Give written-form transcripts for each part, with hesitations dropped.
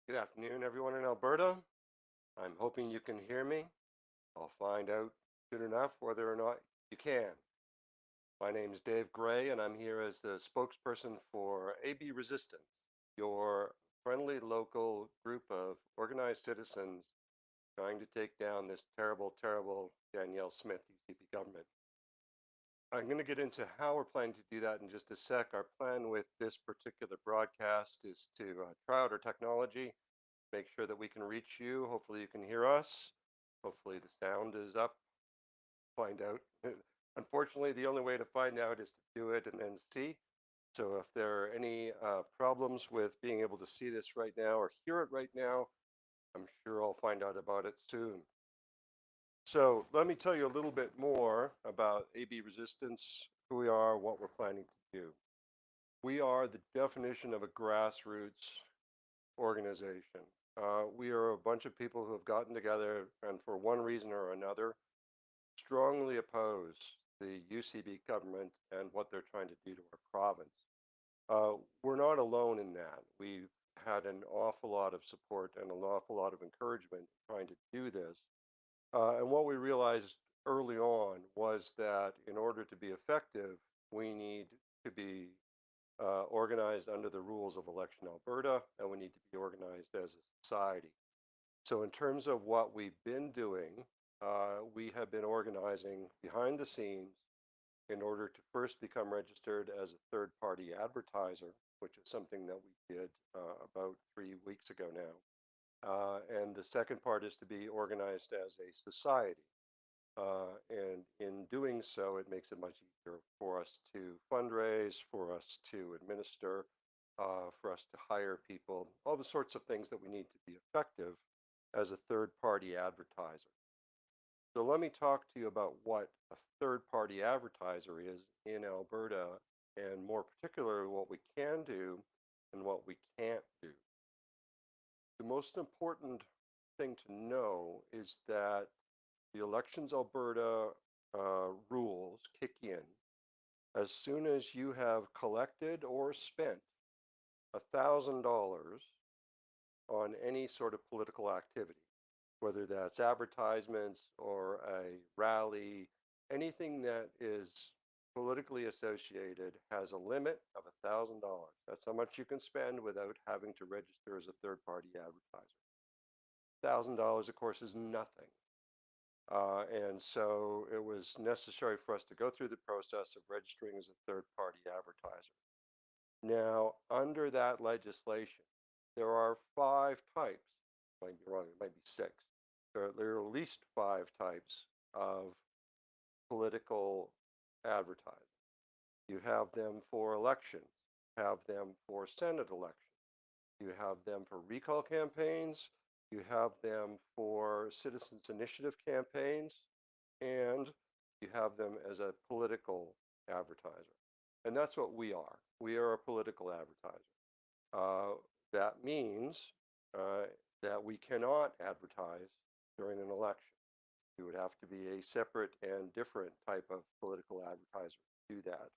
Good afternoon, everyone in Alberta. I'm hoping you can hear me. I'll find out soon enough whether or not you can. My name is Dave Gray, and I'm here as the spokesperson for AB Resistance, your friendly local group of organized citizens trying to take down this terrible, terrible Danielle Smith UCP government. I'm going to get into how we're planning to do that in just a sec. Our plan with this particular broadcast is to try out our technology, make sure that we can reach you. Hopefully you can hear us. Hopefully the sound is up. Find out. Unfortunately, the only way to find out is to do it and then see. So if there are any problems with being able to see this right now or hear it right now, I'm sure I'll find out about it soon. So let me tell you a little bit more about AB Resistance, who we are, what we're planning to do. We are the definition of a grassroots organization. We are a bunch of people who have gotten together and for one reason or another strongly oppose the UCB government and what they're trying to do to our province. We're not alone in that. We've had an awful lot of support and an awful lot of encouragement trying to do this. And what we realized early on was that in order to be effective, we need to be organized under the rules of Election Alberta, and we need to be organized as a society. So in terms of what we've been doing, we have been organizing behind the scenes in order to first become registered as a third-party advertiser, which is something that we did about 3 weeks ago now. And the second part is to be organized as a society. And in doing so, it makes it much easier for us to fundraise, for us to administer, for us to hire people, all the sorts of things that we need to be effective as a third-party advertiser. So let me talk to you about what a third-party advertiser is in Alberta, and more particularly what we can do and what we can't do. The most important thing to know is that the Elections Alberta rules kick in as soon as you have collected or spent $1,000 on any sort of political activity, whether that's advertisements or a rally, anything that is politically associated has a limit of $1,000. That's how much you can spend without having to register as a third-party advertiser. $1,000, of course, is nothing. And so it was necessary for us to go through the process of registering as a third-party advertiser. Now, under that legislation, there are 5 types. I might be wrong, it might be 6. There are at least 5 types of political advertising. You have them for elections, you have them for Senate elections, you have them for recall campaigns, you have them for citizens initiative campaigns, and you have them as a political advertiser. And that's what we are. We are a political advertiser. Uh, that means uh, that we cannot advertise during an election. You would have to be a separate and different type of political advertiser to do that.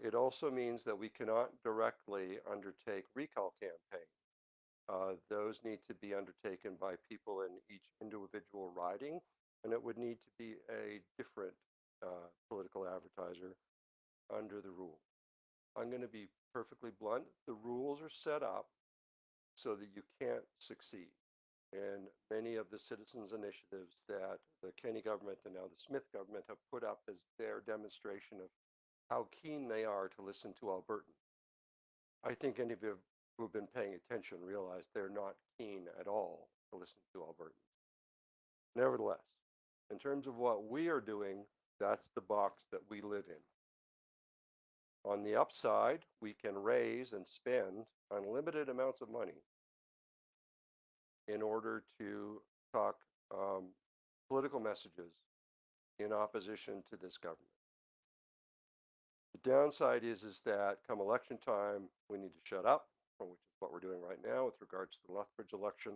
It also means that we cannot directly undertake recall campaigns. Those need to be undertaken by people in each individual riding, and it would need to be a different political advertiser under the rule. I'm going to be perfectly blunt. The rules are set up so that you can't succeed. And many of the citizens' initiatives that the Kenney government and now the Smith government have put up as their demonstration of how keen they are to listen to Albertans. I think any of you who have been paying attention realize they're not keen at all to listen to Albertans. Nevertheless, in terms of what we are doing, that's the box that we live in. On the upside, we can raise and spend unlimited amounts of money in order to talk political messages in opposition to this government. The downside is that come election time, we need to shut up, which is what we're doing right now with regards to the Lethbridge election,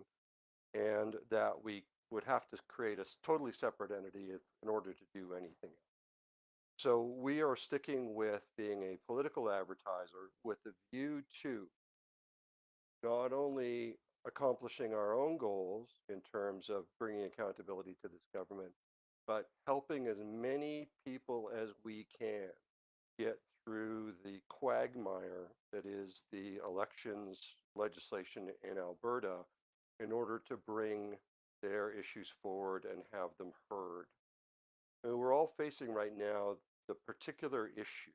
and that we would have to create a totally separate entity in order to do anything. So we are sticking with being a political advertiser with a view to not only accomplishing our own goals in terms of bringing accountability to this government, but helping as many people as we can get through the quagmire that is the elections legislation in Alberta in order to bring their issues forward and have them heard. And we're all facing right now the particular issue,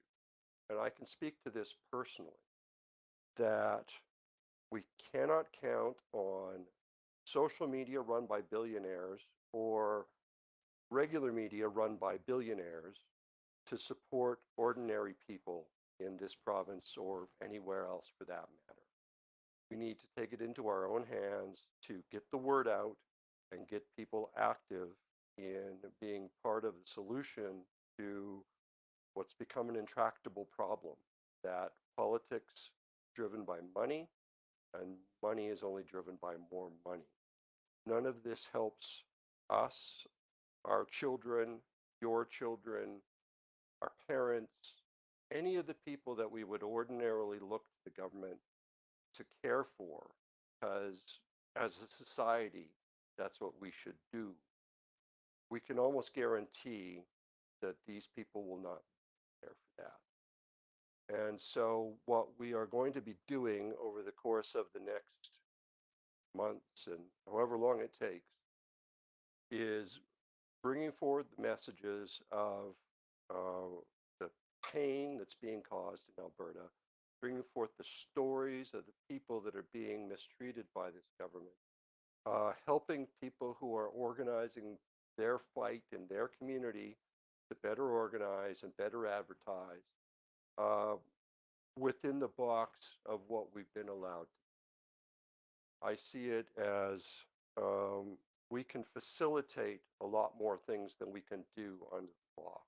and I can speak to this personally, that we cannot count on social media run by billionaires or regular media run by billionaires to support ordinary people in this province or anywhere else for that matter. We need to take it into our own hands to get the word out and get people active in being part of the solution to what's become an intractable problem, that politics driven by money, and money is only driven by more money. None of this helps us, our children, your children, our parents, any of the people that we would ordinarily look to the government to care for, because as a society, that's what we should do. We can almost guarantee that these people will not be there for that. And so, what we are going to be doing over the course of the next months and however long it takes is bringing forward the messages of the pain that's being caused in Alberta, bringing forth the stories of the people that are being mistreated by this government, helping people who are organizing their fight in their community to better organize and better advertise uh, within the box of what we've been allowed. I see it as we can facilitate a lot more things than we can do under the law.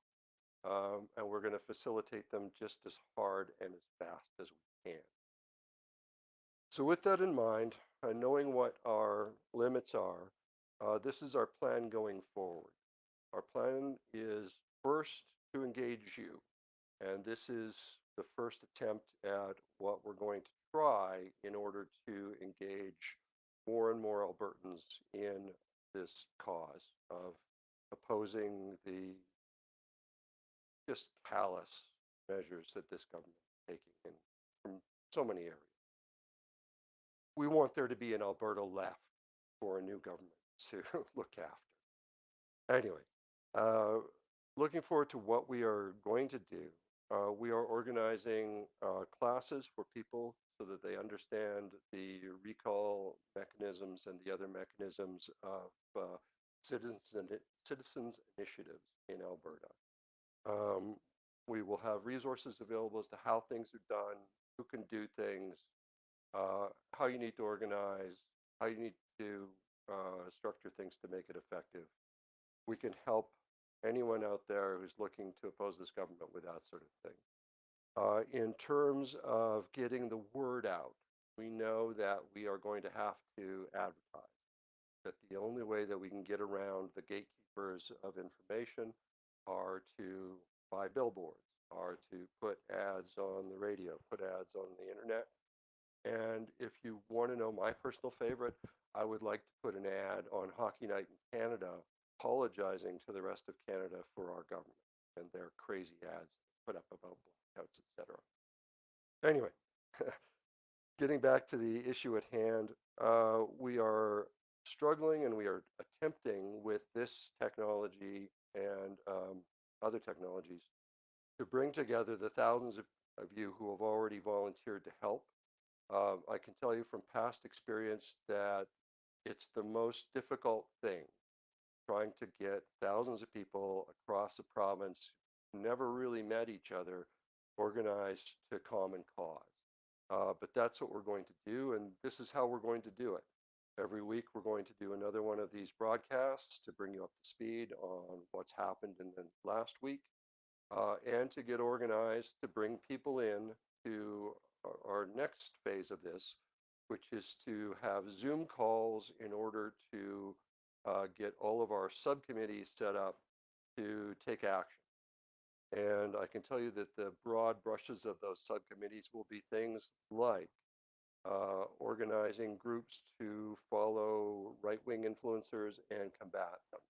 And we're going to facilitate them just as hard and as fast as we can. So with that in mind, and knowing what our limits are, this is our plan going forward. Our plan is first to engage you, and this is the first attempt at what we're going to try in order to engage more and more Albertans in this cause of opposing the just callous measures that this government is taking in from so many areas. We want there to be an Alberta left for a new government to look after. Anyway, uh, looking forward to what we are going to do. We are organizing classes for people so that they understand the recall mechanisms and the other mechanisms of citizens initiatives in Alberta. We will have resources available as to how things are done, who can do things, how you need to organize, how you need to structure things to make it effective. We can help anyone out there who's looking to oppose this government with that sort of thing. In terms of getting the word out, we know that we are going to have to advertise, that the only way that we can get around the gatekeepers of information are to buy billboards, are to put ads on the radio, put ads on the internet. And if you want to know my personal favorite, I would like to put an ad on Hockey Night in Canada apologizing to the rest of Canada for our government and their crazy ads put up about blackouts, etc. Anyway, getting back to the issue at hand, we are struggling and we are attempting with this technology and other technologies to bring together the thousands of you who have already volunteered to help. I can tell you from past experience that it's the most difficult thing trying to get thousands of people across the province who never really met each other organized to common cause. But that's what we're going to do, and this is how we're going to do it. Every week, we're going to do another one of these broadcasts to bring you up to speed on what's happened in the last week and to get organized to bring people in to our next phase of this, which is to have Zoom calls in order to get all of our subcommittees set up to take action. And I can tell you that the broad brushes of those subcommittees will be things like organizing groups to follow right-wing influencers and combat them,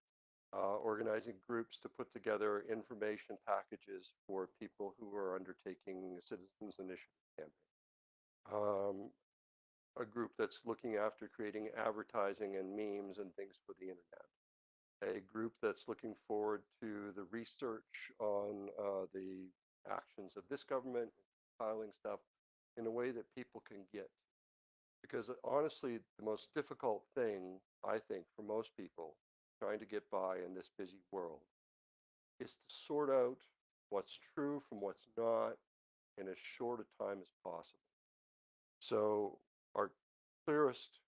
organizing groups to put together information packages for people who are undertaking citizens initiative campaign. A group that's looking after creating advertising and memes and things for the internet. A group that's looking forward to the research on the actions of this government, compiling stuff in a way that people can get. Because honestly, the most difficult thing, I think, for most people trying to get by in this busy world is to sort out what's true from what's not in as short a time as possible. So our clearest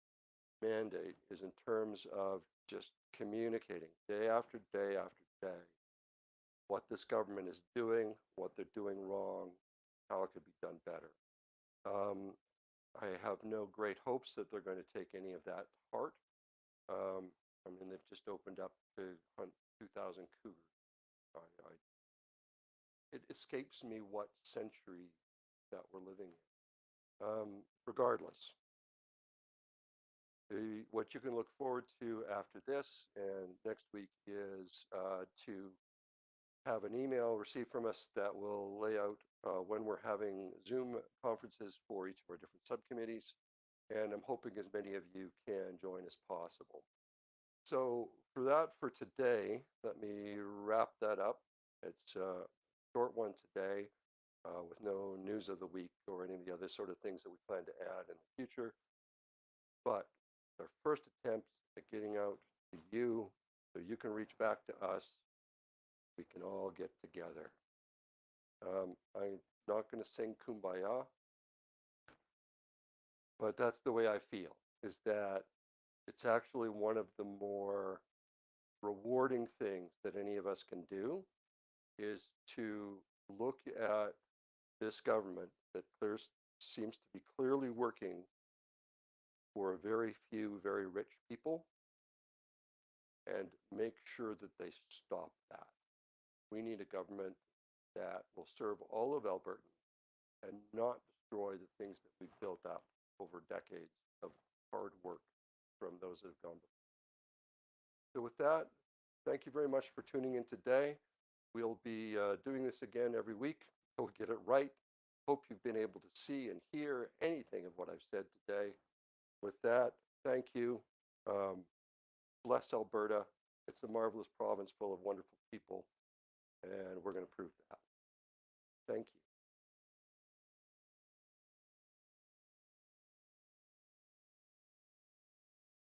mandate is in terms of just communicating day after day after day what this government is doing, what they're doing wrong, how it could be done better. I have no great hopes that they're going to take any of that to heart. I mean, they've just opened up to hunt 2,000 cougars. It escapes me what century that we're living in. Regardless, what you can look forward to after this and next week is to have an email received from us that will lay out when we're having Zoom conferences for each of our different subcommittees. And I'm hoping as many of you can join as possible. So for today, let me wrap that up. It's a short one today with no news of the week or any of the other sort of things that we plan to add in the future. But our first attempt at getting out to you so you can reach back to us. We can all get together. I'm not going to sing Kumbaya, but that's the way I feel, is that it's actually one of the more rewarding things that any of us can do is to look at this government that seems to be clearly working for a very few very rich people and make sure that they stop that. We need a government that will serve all of Albertans and not destroy the things that we've built up over decades of hard work from those that have gone before. So with that, thank you very much for tuning in today. We'll be doing this again every week. We'll get it right. Hope you've been able to see and hear anything of what I've said today. With that, thank you. Bless Alberta. It's a marvelous province full of wonderful people, and we're going to prove that. Thank you.